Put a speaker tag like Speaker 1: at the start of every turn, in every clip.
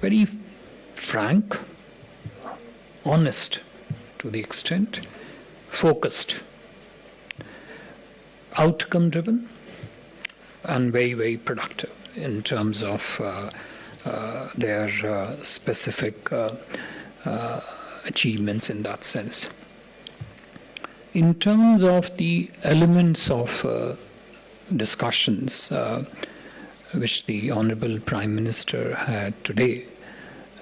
Speaker 1: very frank, honest to the extent, focused, outcome-driven, and very, very productive in terms of their specific achievements in that sense. In terms of the elements of discussions which the Honourable Prime Minister had today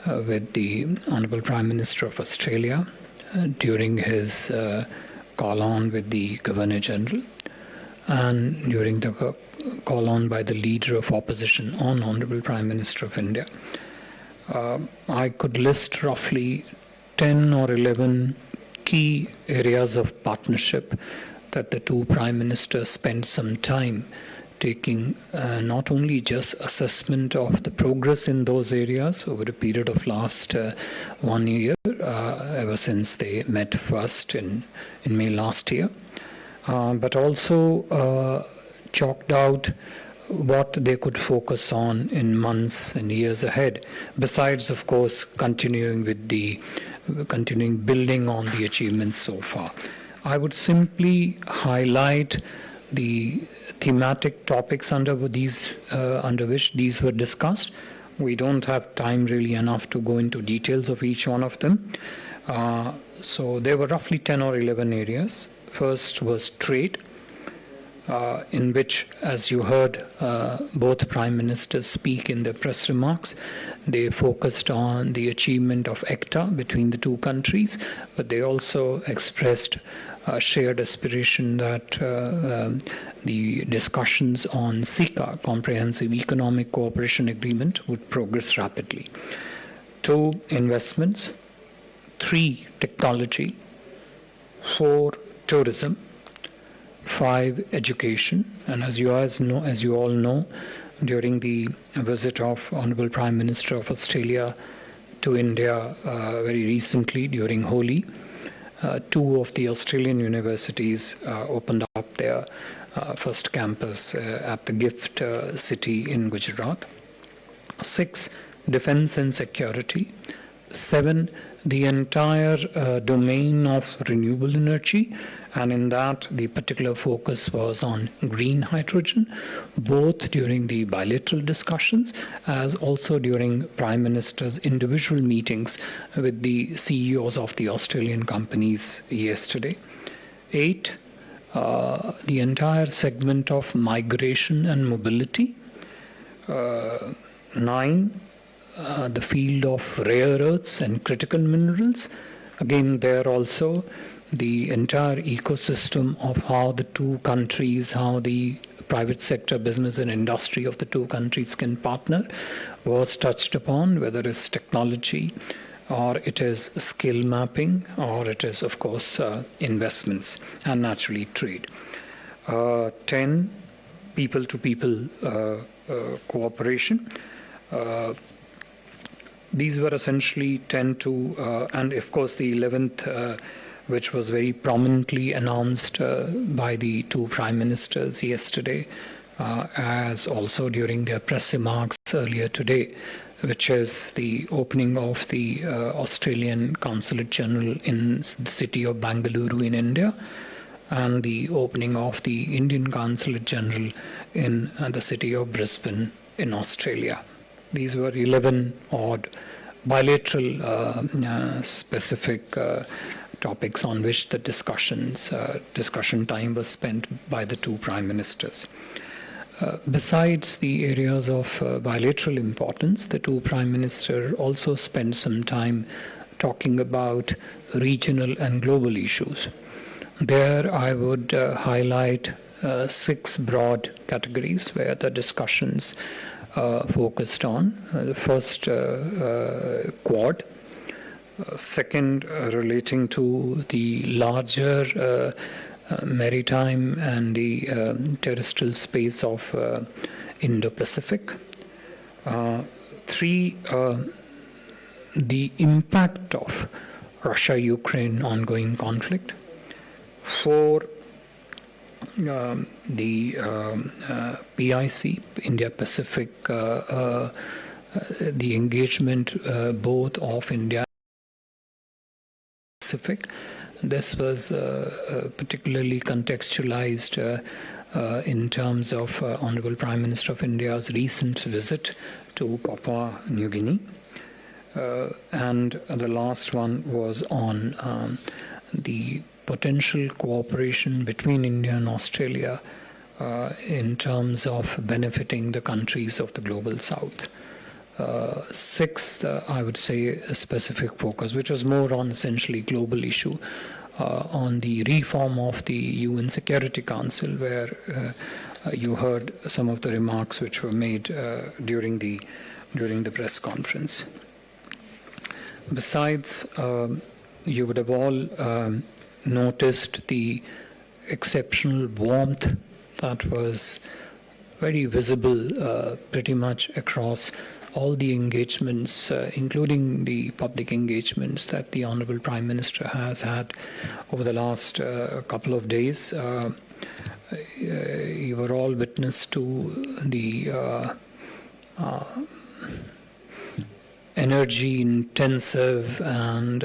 Speaker 1: with the Honourable Prime Minister of Australia during his call-on with the Governor-General, and during the call-on by the Leader of Opposition on Honourable Prime Minister of India, I could list roughly 10 or 11 key areas of partnership that the two Prime Ministers spent some time taking, not only just assessment of the progress in those areas over a period of last 1 year, ever since they met first in May last year, but also chalked out what they could focus on in months and years ahead, besides, of course, continuing building on the achievements so far. I would simply highlight the thematic topics under which these were discussed. We don't have time really enough to go into details of each one of them. So there were roughly 10 or 11 areas. First was trade, in which, as you heard both Prime Ministers speak in their press remarks, they focused on the achievement of ECTA between the two countries, but they also expressed a shared aspiration that the discussions on CECA, Comprehensive Economic Cooperation Agreement, would progress rapidly. 2, investments. 3, technology. 4, tourism. 5, education. And as you all know, during the visit of Honourable Prime Minister of Australia to India very recently during Holi, 2 of the Australian universities opened up their first campus at the Gift City in Gujarat. 6, defence and security. 7, the entire domain of renewable energy, and in that the particular focus was on green hydrogen, both during the bilateral discussions as also during Prime Minister's individual meetings with the CEOs of the Australian companies yesterday. 8, the entire segment of migration and mobility. 9, the field of rare earths and critical minerals. Again, there also the entire ecosystem of how the two countries, how the private sector, business and industry of the two countries can partner was touched upon, whether it's technology or it is skill mapping or it is, of course, investments and naturally trade. 10, people-to-people cooperation. These were essentially 10 to, and of course the 11th, which was very prominently announced by the two Prime Ministers yesterday, as also during their press remarks earlier today, which is the opening of the Australian Consulate General in the city of Bengaluru in India, and the opening of the Indian Consulate General in the city of Brisbane in Australia. These were 11 odd bilateral specific topics on which the discussion time was spent by the two Prime Ministers. Besides the areas of bilateral importance, the two Prime Ministers also spent some time talking about regional and global issues. There I would highlight 6 broad categories where the discussions focused on. The first, Quad. Second, relating to the larger maritime and the terrestrial space of Indo-Pacific. 3, the impact of Russia-Ukraine ongoing conflict. 4, the PIC, India-Pacific the engagement both of India and Pacific. This was particularly contextualized in terms of Honorable Prime Minister of India's recent visit to Papua New Guinea. And the last one was on the potential cooperation between India and Australia in terms of benefiting the countries of the global south. Sixth, I would say a specific focus, which was more on essentially global issue, on the reform of the UN Security Council, where you heard some of the remarks which were made during the press conference. Besides, you would have all noticed the exceptional warmth that was very visible pretty much across all the engagements, including the public engagements that the Honorable Prime Minister has had over the last couple of days. You were all witness to the energy intensive and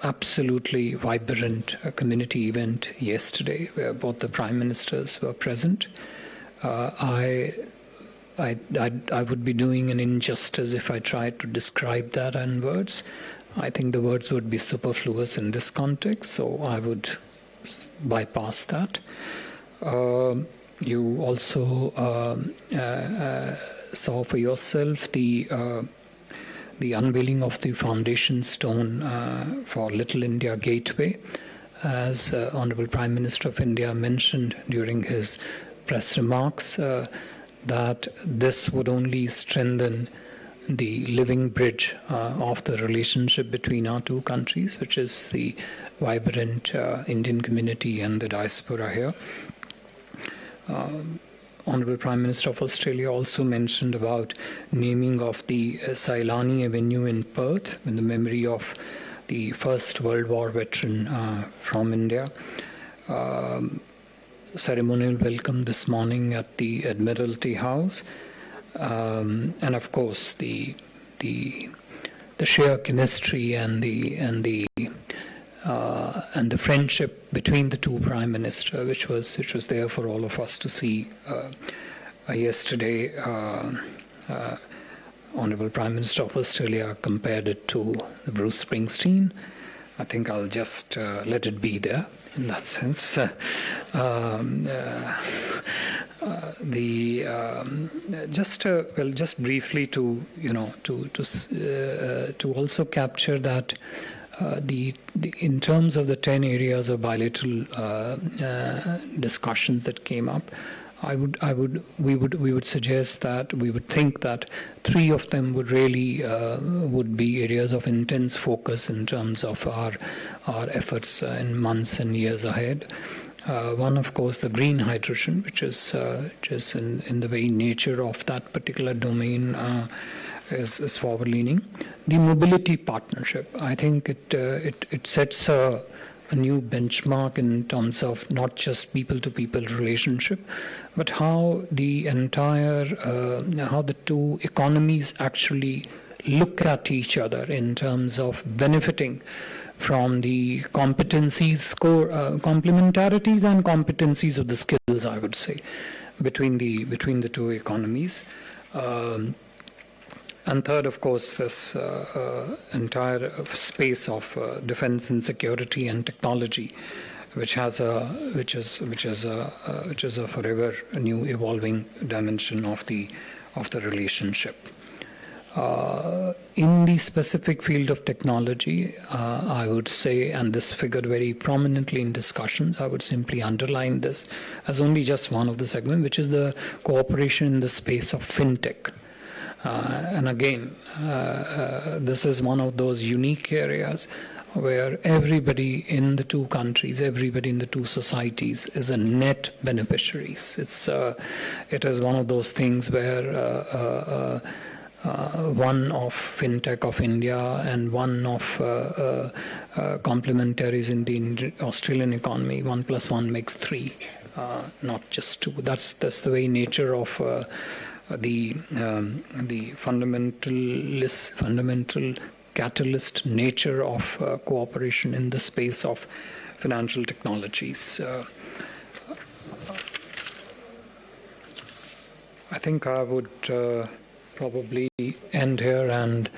Speaker 1: absolutely vibrant community event yesterday, where both the Prime Ministers were present. I would be doing an injustice if I tried to describe that in words. I think the words would be superfluous in this context, so I would bypass that. You also saw for yourself the unveiling of the foundation stone for Little India Gateway, as Honorable Prime Minister of India mentioned during his press remarks, that this would only strengthen the living bridge of the relationship between our two countries, which is the vibrant Indian community and the diaspora here. Honorable Prime Minister of Australia also mentioned about naming of the Sailani Avenue in Perth in the memory of the First World War veteran from India. Ceremonial welcome this morning at the Admiralty House, and of course the sheer chemistry and the friendship between the two Prime Ministers, which was there for all of us to see yesterday. Honorable Prime Minister of Australia compared it to Bruce Spingsteen. I think I'll just let it be there in that sense. Just briefly to also capture that in terms of the 10 areas of bilateral discussions that came up, we would suggest that we would think that 3 of them would really would be areas of intense focus in terms of our efforts in months and years ahead. One, of course, the green hydrogen, which is in the very nature of that particular domain is forward-leaning. The mobility partnership, I think it sets a new benchmark in terms of not just people-to-people relationship, but how the entire how the two economies actually look at each other in terms of benefiting from the competencies, complementarities and competencies of the skills, I would say, between the two economies. And third, of course, this entire space of defense and security and technology, which is a forever new evolving dimension of the relationship. In the specific field of technology, I would say, and this figured very prominently in discussions, I would simply underline this as only just one of the segments, which is the cooperation in the space of fintech. And again, this is one of those unique areas where everybody in the two countries, everybody in the two societies is a net beneficiaries. It is one of those things where one of fintech of India and one of complementaries in the Australian economy, 1 + 1 makes 3, not just 2. That's the very nature of the fundamental catalyst nature of cooperation in the space of financial technologies. I think I would probably end here, and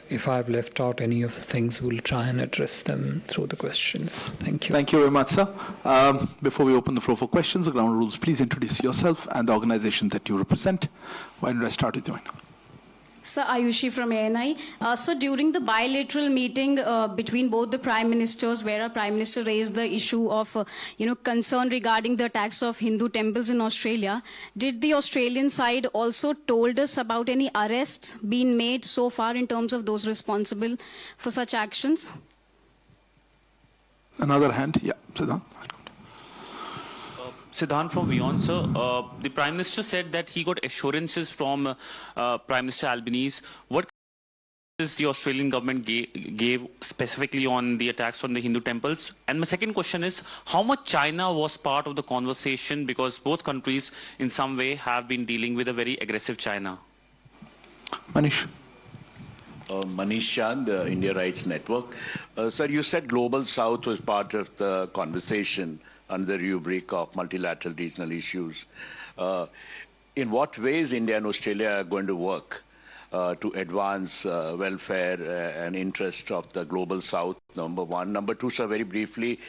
Speaker 1: if I've left out any of the things, we'll try and address them through the questions. Thank you.
Speaker 2: Thank you very much, sir. Before we open the floor for questions, the ground rules, please introduce yourself and the organization that you represent. Why don't I start with you?
Speaker 3: Sir, Ayushi from ANI. So during the bilateral meeting between both the Prime Ministers, where our Prime Minister raised the issue of concern regarding the attacks of Hindu temples in Australia, did the Australian side also told us about any arrests being made so far in terms of those responsible for such actions?
Speaker 2: Another hand, yeah, Siddhant.
Speaker 4: Siddhant from WION, sir. The Prime Minister said that he got assurances from Prime Minister Albanese. What is the Australian government gave specifically on the attacks on the Hindu temples? And my second question is, how much China was part of the conversation, because both countries in some way have been dealing with a very aggressive China?
Speaker 2: Manish.
Speaker 5: Manish Chand, the India Rights Network. Sir, you said Global South was part of the conversation under the rubric of multilateral regional issues. In what ways India and Australia are going to work to advance welfare and interest of the Global South, number one. Number two, sir, very briefly,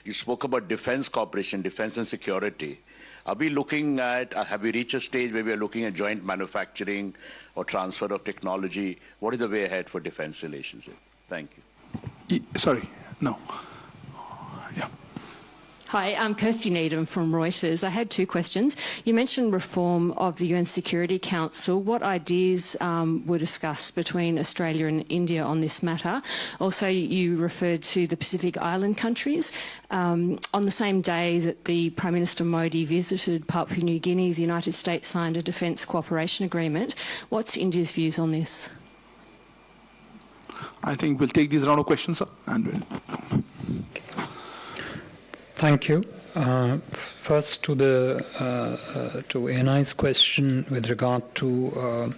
Speaker 5: you spoke about defense cooperation, defense and security. Are we looking at, have we reached a stage where we are looking at joint manufacturing or transfer of technology? What is the way ahead for defense relations? Thank you.
Speaker 2: Sorry, no. Yeah.
Speaker 6: Hi, I'm Kirsty Needham from Reuters. I had two questions. You mentioned reform of the UN Security Council. What ideas were discussed between Australia and India on this matter? Also, you referred to the Pacific Island countries. On the same day that the Prime Minister Modi visited Papua New Guinea, the United States signed a defence cooperation agreement. What's India's views on this?
Speaker 2: I think we'll take these round of questions, sir, and we'll...
Speaker 1: Thank you. First, to ANI's question with regard to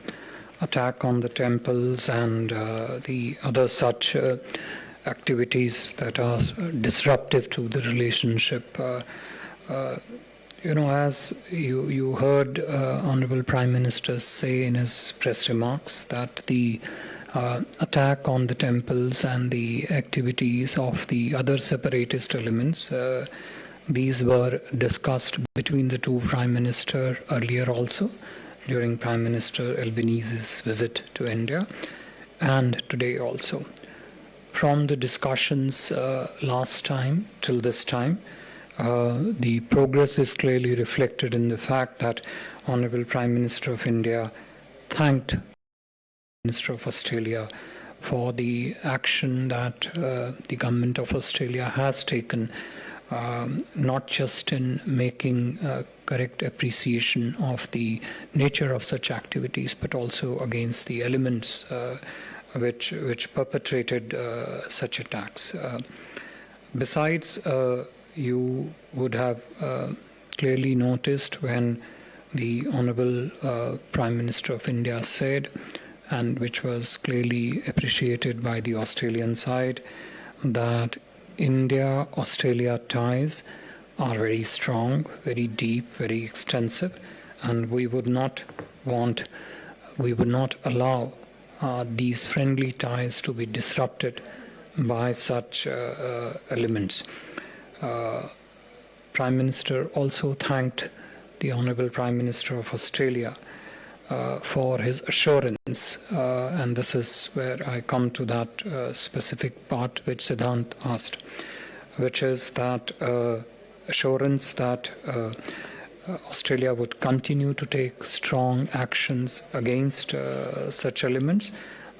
Speaker 1: attack on the temples and the other such activities that are disruptive to the relationship. As you heard Honorable Prime Minister say in his press remarks that the attack on the temples and the activities of the other separatist elements, these were discussed between the two Prime Ministers earlier also, during Prime Minister Albanese's visit to India, and today also. From the discussions last time till this time, the progress is clearly reflected in the fact that Honorable Prime Minister of India thanked Minister of Australia for the action that the government of Australia has taken, not just in making correct appreciation of the nature of such activities, but also against the elements which perpetrated such attacks. Besides, you would have clearly noticed when the Honourable Prime Minister of India said, and which was clearly appreciated by the Australian side, that India-Australia ties are very strong, very deep, very extensive, and we would not allow these friendly ties to be disrupted by such elements. Prime Minister also thanked the Honourable Prime Minister of Australia for his assurance, and this is where I come to that specific part which Siddhant asked, which is that assurance that Australia would continue to take strong actions against such elements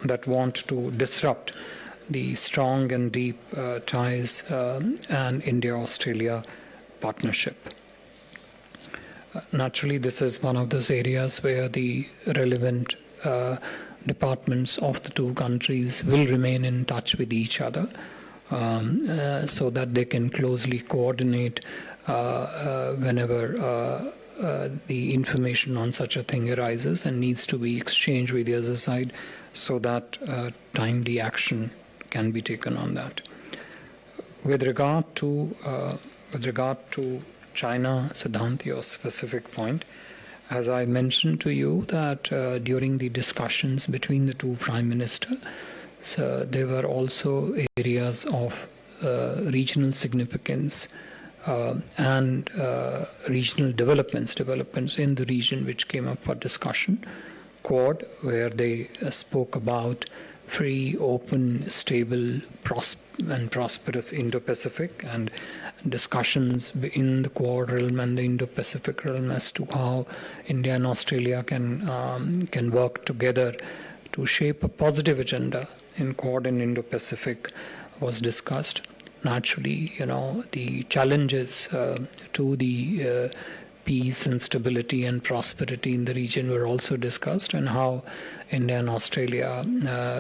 Speaker 1: that want to disrupt the strong and deep ties and India-Australia partnership. Naturally, this is one of those areas where the relevant departments of the two countries will remain in touch with each other so that they can closely coordinate whenever the information on such a thing arises and needs to be exchanged with the other side so that timely action can be taken on that. With regard to China, Siddhant, your specific point, as I mentioned to you that during the discussions between the two prime ministers, so there were also areas of regional significance and regional developments in the region which came up for discussion. Quad, where they spoke about free, open, stable, and prosperous Indo-Pacific, and discussions in the Quad realm and the Indo-Pacific realm as to how India and Australia can work together to shape a positive agenda in Quad and Indo-Pacific was discussed. Naturally, the challenges to the peace and stability and prosperity in the region were also discussed, and how India and Australia,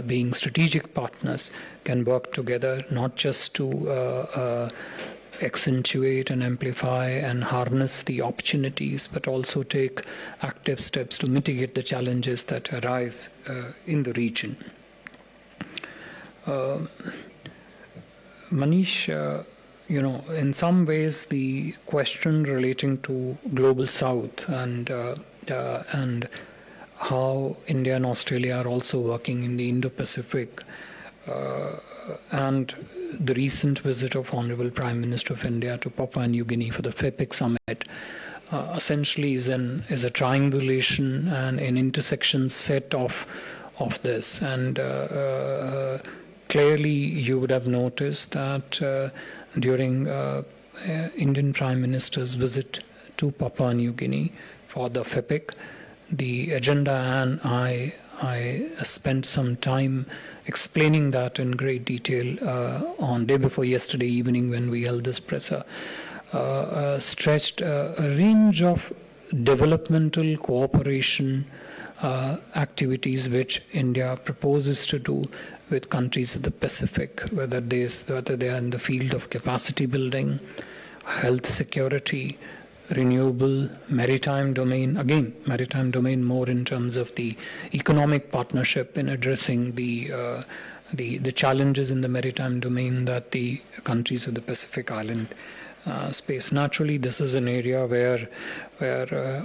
Speaker 1: being strategic partners, can work together not just to accentuate and amplify and harness the opportunities, but also take active steps to mitigate the challenges that arise in the region. Manish, in some ways the question relating to Global South and how India and Australia are also working in the Indo-Pacific and the recent visit of Honorable Prime Minister of India to Papua New Guinea for the FEPIC summit essentially is a triangulation and an intersection set of this, and clearly you would have noticed that during Indian Prime Minister's visit to Papua New Guinea for the FEPIC, the agenda, and I spent some time explaining that in great detail on day before yesterday evening when we held this presser, stretched a range of developmental cooperation activities which India proposes to do with countries of the Pacific, whether they are in the field of capacity building, health security, renewable, maritime domain. Again, maritime domain more in terms of the economic partnership in addressing the challenges in the maritime domain that the countries of the Pacific Island space. Naturally, this is an area where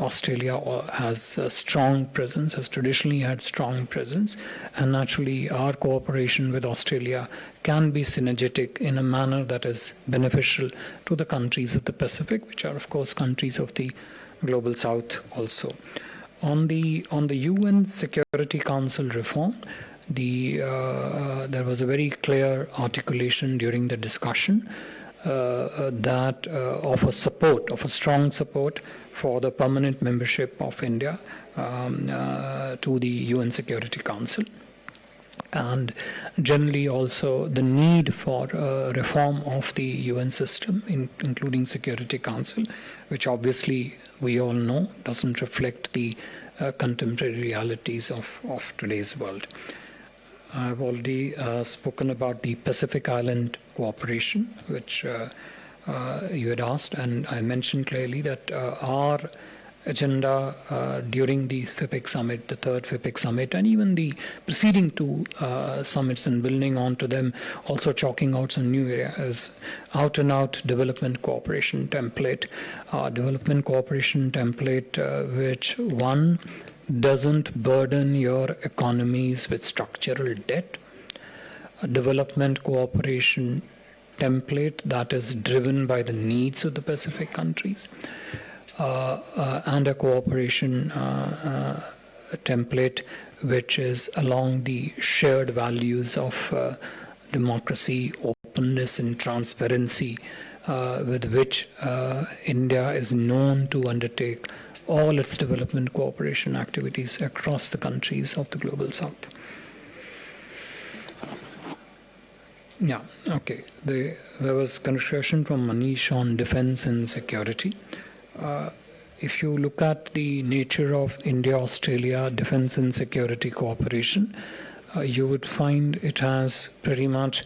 Speaker 1: Australia has a strong presence, has traditionally had strong presence, and naturally our cooperation with Australia can be synergetic in a manner that is beneficial to the countries of the Pacific, which are of course countries of the Global South also. On the UN Security Council reform, there was a very clear articulation during the discussion that of a strong support for the permanent membership of India to the UN Security Council, and generally also the need for reform of the UN system, including Security Council, which obviously we all know doesn't reflect the contemporary realities of today's world. I've already spoken about the Pacific Island cooperation, which you had asked, and I mentioned clearly that our agenda during the FIPIC summit, the third FIPIC summit, and even the preceding two summits and building on to them, also chalking out some new areas, out-and-out development cooperation template, which one doesn't burden your economies with structural debt, a development cooperation template that is driven by the needs of the Pacific countries, and a cooperation template which is along the shared values of democracy, openness and transparency with which India is known to undertake all its development cooperation activities across the countries of the Global South. Yeah, okay. There was conversation from Manish on defense and security. If you look at the nature of India-Australia defense and security cooperation, you would find it has pretty much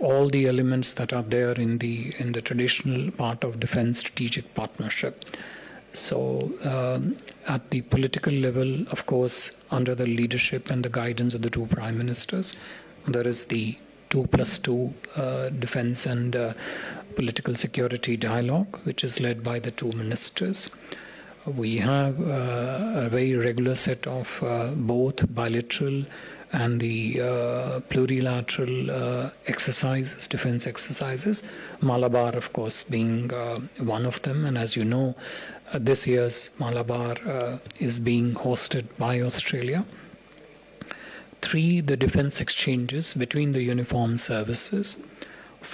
Speaker 1: all the elements that are there in the traditional part of defense strategic partnership. So at the political level, of course, under the leadership and the guidance of the two prime ministers, there is the 2+2 defense and political security dialogue, which is led by the two ministers. We have a very regular set of both bilateral and the plurilateral exercises, defense exercises, Malabar, of course, being one of them. And as you know, this year's Malabar is being hosted by Australia. 3, the defense exchanges between the uniformed services.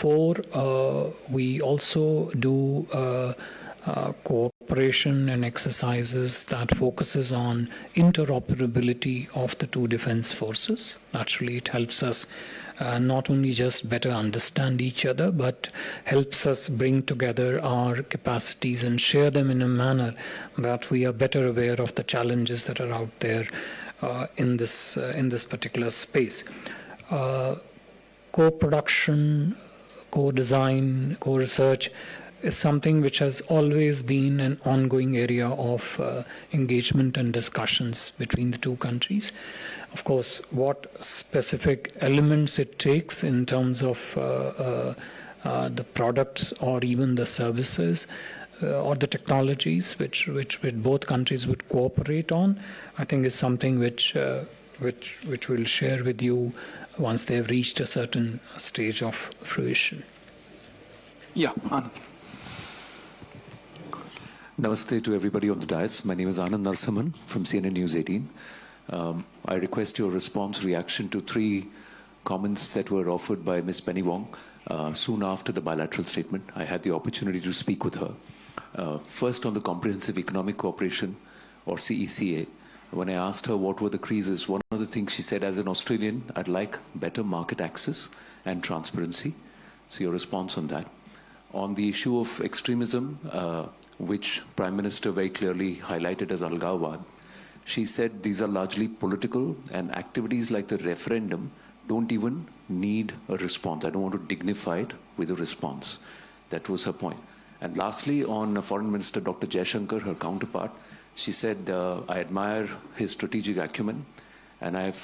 Speaker 1: 4, we also do cooperation and exercises that focuses on interoperability of the two defense forces. Naturally, it helps us not only just better understand each other, but helps us bring together our capacities and share them in a manner that we are better aware of the challenges that are out there in this particular space. Co-production, co-design, co-research is something which has always been an ongoing area of engagement and discussions between the two countries. Of course, what specific elements it takes in terms of the products or even the services or the technologies which both countries would cooperate on, I think is something which we'll share with you once they've reached a certain stage of fruition.
Speaker 2: Yeah, Anand.
Speaker 7: Namaste to everybody on the dais. My name is Anand Narasimhan from CNN News 18. I request your response reaction to 3 comments that were offered by Ms. Penny Wong soon after the bilateral statement. I had the opportunity to speak with her. First, on the Comprehensive Economic Cooperation, or CECA. When I asked her what were the creases, one of the things she said, as an Australian, I'd like better market access and transparency. So your response on that. On the issue of extremism, which Prime Minister very clearly highlighted as Algawad, she said these are largely political, and activities like the referendum don't even need a response. I don't want to dignify it with a response. That was her point. And lastly, on Foreign Minister Dr. Jaishankar, her counterpart, she said, I admire his strategic acumen, and I've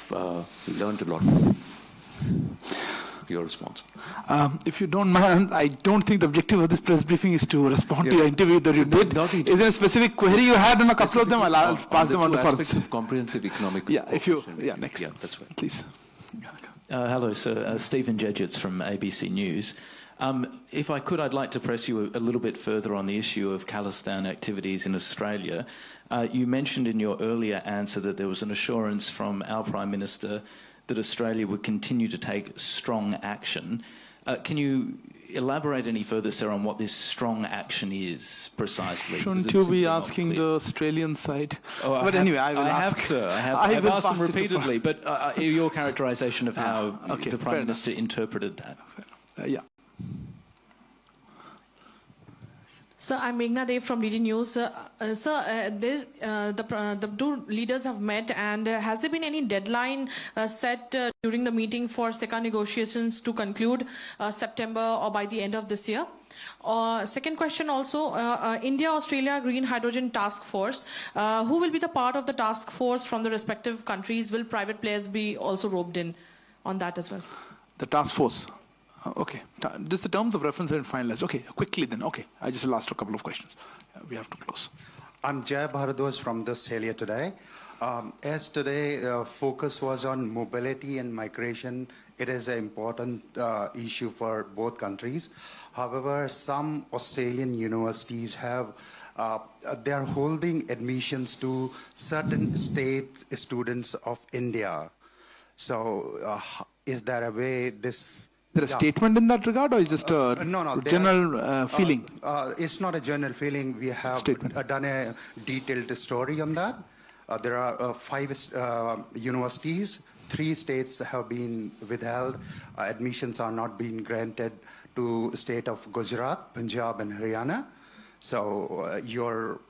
Speaker 7: learned a lot from him. Your response.
Speaker 2: If you don't mind, I don't think the objective of this press briefing is to respond to your interview that you did. Is there a specific query you had on a couple of them? I'll pass them on to
Speaker 7: aspects of comprehensive economic cooperation.
Speaker 2: Next.
Speaker 7: Yeah, that's right.
Speaker 2: Please.
Speaker 8: Hello, sir. Stephen Jedgetts from ABC News. If I could, I'd like to press you a little bit further on the issue of Khalistan activities in Australia. You mentioned in your earlier answer that there was an assurance from our Prime Minister that Australia would continue to take strong action. Can you elaborate any further, sir, on what this strong action is precisely?
Speaker 2: Shouldn't you be asking the Australian side?
Speaker 8: But
Speaker 2: anyway, I have,
Speaker 8: sir. I've asked them repeatedly, but your characterization of how the Prime Minister interpreted that.
Speaker 2: Yeah.
Speaker 9: Sir, I'm Meghna Dev from DD News. Sir, the two leaders have met, and has there been any deadline set during the meeting for SECA negotiations to conclude September or by the end of this year? Second question also, India-Australia Green Hydrogen Task Force. Who will be the part of the task force from the respective countries? Will private players be also roped in on that as well?
Speaker 2: The task force. Okay. Just the terms of reference are finalized. Okay, quickly then. Okay, I just will ask a couple of questions. We have to close.
Speaker 10: I'm Jay Bharadwaj from the Australia Today. As today focus was on mobility and migration, it is an important issue for both countries. However, some Australian universities have they are holding admissions to certain state students of India. So is there a way this...
Speaker 2: Is there a statement in that regard, or is just a general feeling?
Speaker 10: It's not a general feeling. We have done a detailed story on that. There are 5 universities. 3 states have been withheld. Admissions are not being granted to state of Gujarat, Punjab and Haryana. So your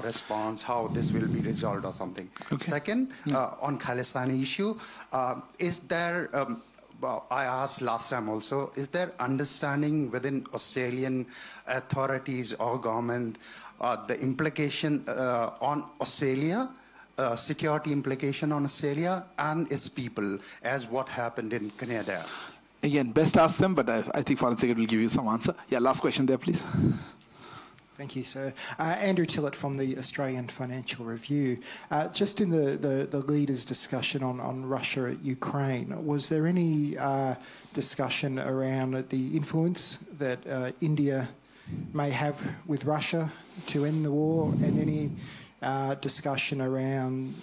Speaker 10: response, how this will be resolved or something. Okay. Second, on Khalistani issue, is there... I asked last time also, is there understanding within Australian authorities or government the implication on Australia, security implication on Australia and its people, as what happened in Canada?
Speaker 2: Again, best ask them, but I think Foreign Secretary will give you some answer. Yeah, last question there, please.
Speaker 11: Thank you, sir. Andrew Tillett from the Australian Financial Review. Just in the leaders' discussion on Russia at Ukraine, was there any discussion around the influence that India may have with Russia to end the war, and any discussion around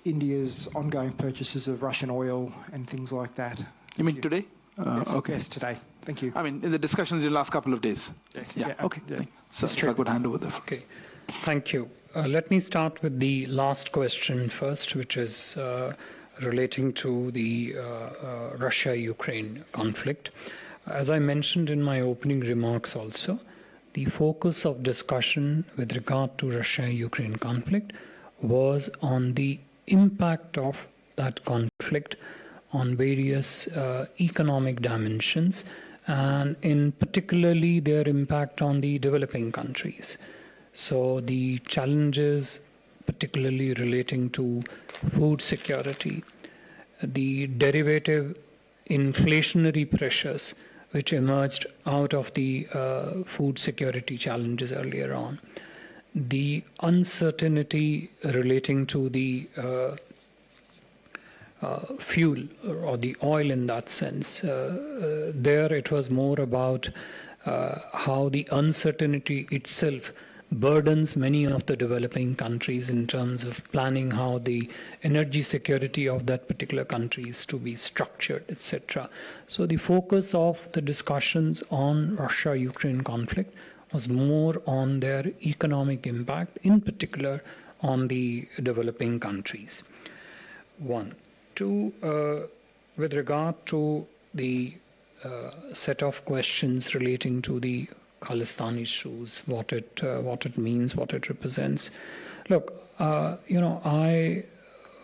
Speaker 11: India's ongoing purchases of Russian oil and things like that?
Speaker 2: You mean today?
Speaker 11: Yes,
Speaker 2: Okay.
Speaker 11: yes, today. Thank you.
Speaker 2: I mean, in the discussions in the last couple of days.
Speaker 11: Yes.
Speaker 2: Yeah. Okay.
Speaker 11: Yeah.
Speaker 2: So I could hand over there.
Speaker 1: Okay, thank you. Let me start with the last question first, which is relating to the Russia-Ukraine conflict. As I mentioned in my opening remarks also, the focus of discussion with regard to Russia-Ukraine conflict was on the impact of that conflict on various economic dimensions, and in particularly their impact on the developing countries. So the challenges particularly relating to food security, the derivative inflationary pressures which emerged out of the food security challenges earlier on, the uncertainty relating to the fuel or the oil in that sense. There it was more about how the uncertainty itself burdens many of the developing countries in terms of planning how the energy security of that particular country is to be structured, etc. So the focus of the discussions on Russia-Ukraine conflict was more on their economic impact, in particular on the developing countries. One. Two, with regard to the set of questions relating to the Khalistan issues, what it means, what it represents. Look, I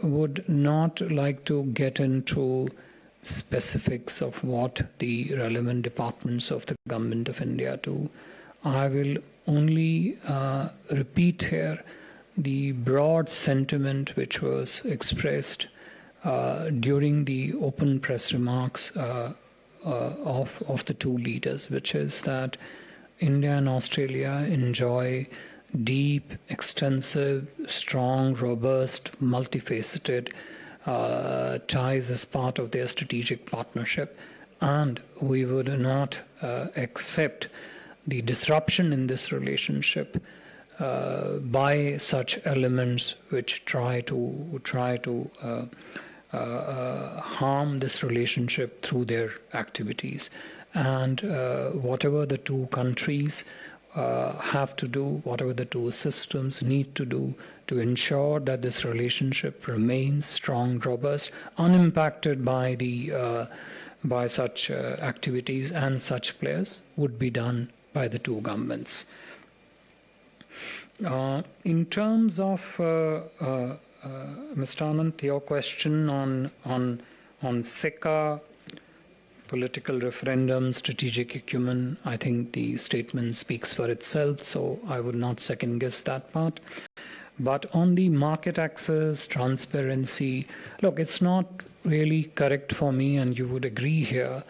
Speaker 1: would not like to get into specifics of what the relevant departments of the Government of India do. I will only repeat here the broad sentiment which was expressed during the open press remarks of the two leaders, which is that India and Australia enjoy deep, extensive, strong, robust, multifaceted ties as part of their strategic partnership, and we would not accept the disruption in this relationship by such elements which try to harm this relationship through their activities. And whatever the two countries have to do, whatever the two systems need to do to ensure that this relationship remains strong, robust, unimpacted by by such activities and such players, would be done by the two governments. In terms of Mr. Anand, your question on SECA, political referendum, strategic acumen, I think the statement speaks for itself, so I would not second guess that part. But on the market access, transparency, look, it's not really correct for me, and you would agree here,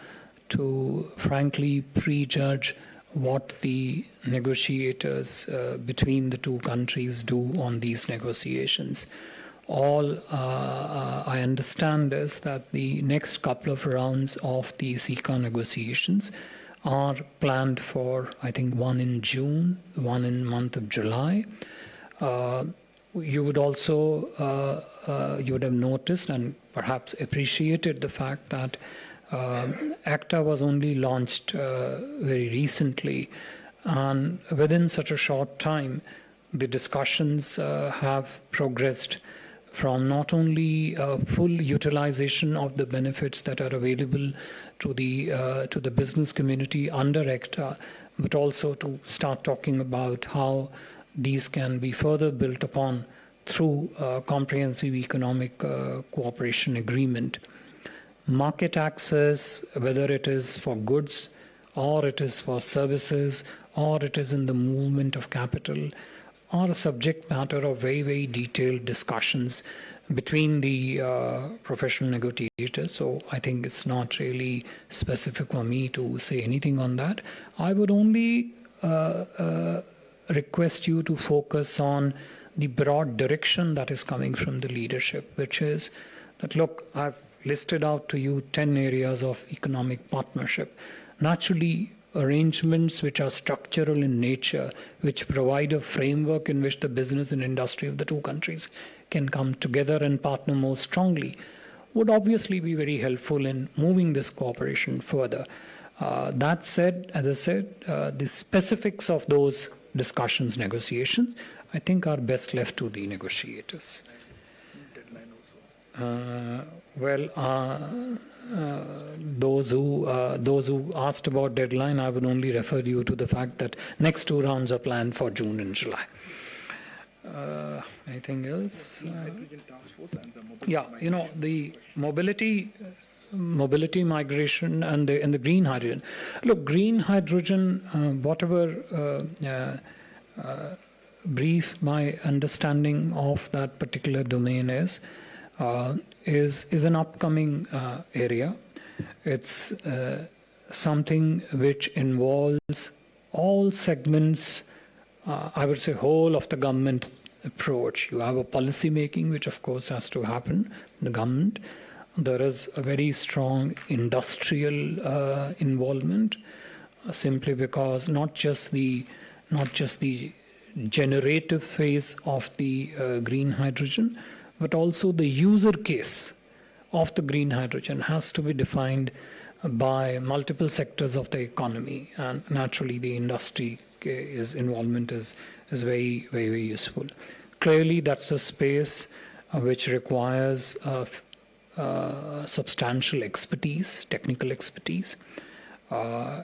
Speaker 1: to frankly prejudge what the negotiators between the two countries do on these negotiations. All I understand is that the next couple of rounds of the SECA negotiations are planned for, I think, one in June, one in month of July. You would also you would have noticed and perhaps appreciated the fact that ACTA was only launched very recently, and within such a short time the discussions have progressed from not only full utilization of the benefits that are available to the business community under ACTA, but also to start talking about how these can be further built upon through a comprehensive economic cooperation agreement. Market access, whether it is for goods or it is for services or it is in the movement of capital, are a subject matter of very, very detailed discussions between the professional negotiators. So I think it's not really specific for me to say anything on that. I would only request you to focus on the broad direction that is coming from the leadership, which is that, look, I've listed out to you 10 areas of economic partnership. Naturally, arrangements which are structural in nature, which provide a framework in which the business and industry of the two countries can come together and partner more strongly, would obviously be very helpful in moving this cooperation further. That said, as I said, the specifics of those discussions, negotiations, I think are best left to the negotiators. Those who asked about deadline, I would only refer you to the fact that next 2 rounds are planned for June and July. Anything else? Yeah, you know, the mobility migration and the green hydrogen. Look, green hydrogen, whatever brief my understanding of that particular domain is an upcoming area. It's something which involves all segments, I would say whole of the government approach. You have a policy making, which of course has to happen in the government. There is a very strong industrial involvement, simply because not just the generative phase of the green hydrogen, but also the user case of the green hydrogen has to be defined by multiple sectors of the economy, and naturally the industry involvement is very, very, very useful. Clearly, that's a space which requires substantial expertise, technical expertise,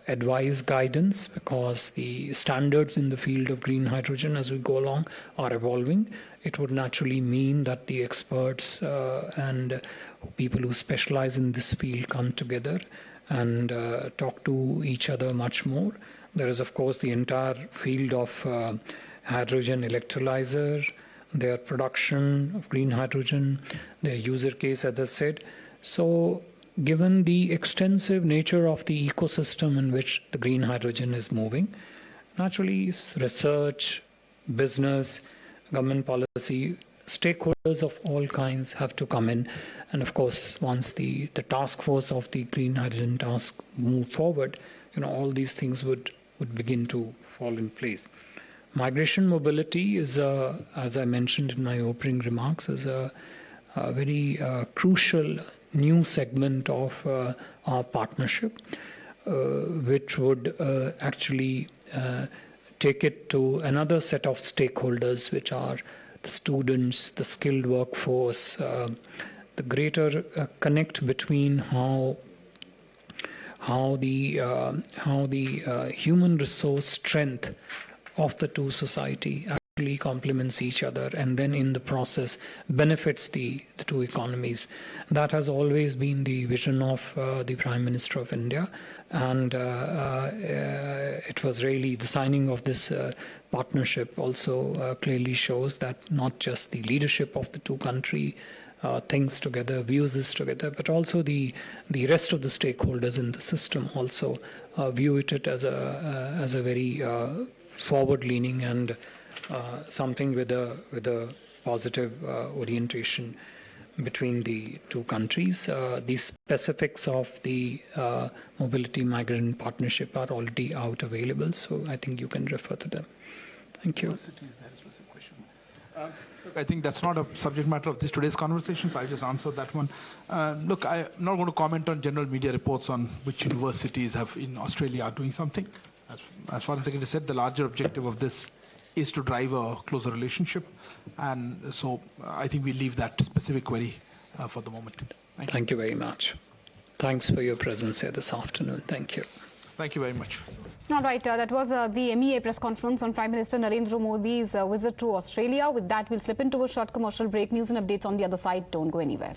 Speaker 1: advice, guidance, because the standards in the field of green hydrogen as we go along are evolving. It would naturally mean that the experts and people who specialize in this field come together and talk to each other much more. There is, of course, the entire field of hydrogen electrolyzer, their production of green hydrogen, their user case, as I said. So given the extensive nature of the ecosystem in which the green hydrogen is moving, naturally research, business, government policy, stakeholders of all kinds have to come in. And of course, once the task force of the green hydrogen task move forward, all these things would begin to fall in place. Migration mobility is, as I mentioned in my opening remarks, is a very crucial new segment of our partnership, which would actually take it to another set of stakeholders, which are the students, the skilled workforce, the greater connect between how the human resource strength of the two society actually complements each other, and then in the process benefits the two economies. That has always been the vision of the Prime Minister of India, and it was really the signing of this partnership also clearly shows that not just the leadership of the two countries thinks together, views this together, but also the rest of the stakeholders in the system also view it as a very forward-leaning and something with a positive orientation between the two countries. The specifics of the mobility migrant partnership are already out available, so I think you can refer to them. Thank you.
Speaker 2: Look, I think that's not a subject matter of today's conversation, so I'll just answer that one. Look, I'm not going to comment on general media reports on which universities in Australia are doing something. As Foreign Secretary said, the larger objective of this is to drive a closer relationship, and so I think we leave that specific query for the moment.
Speaker 1: Thank you very much. Thanks for your presence here this afternoon. Thank you.
Speaker 2: Thank you very much.
Speaker 12: All right, that was the MEA press conference on Prime Minister Narendra Modi's visit to Australia. With that, we'll slip into a short commercial break. News and updates on the other side. Don't go anywhere.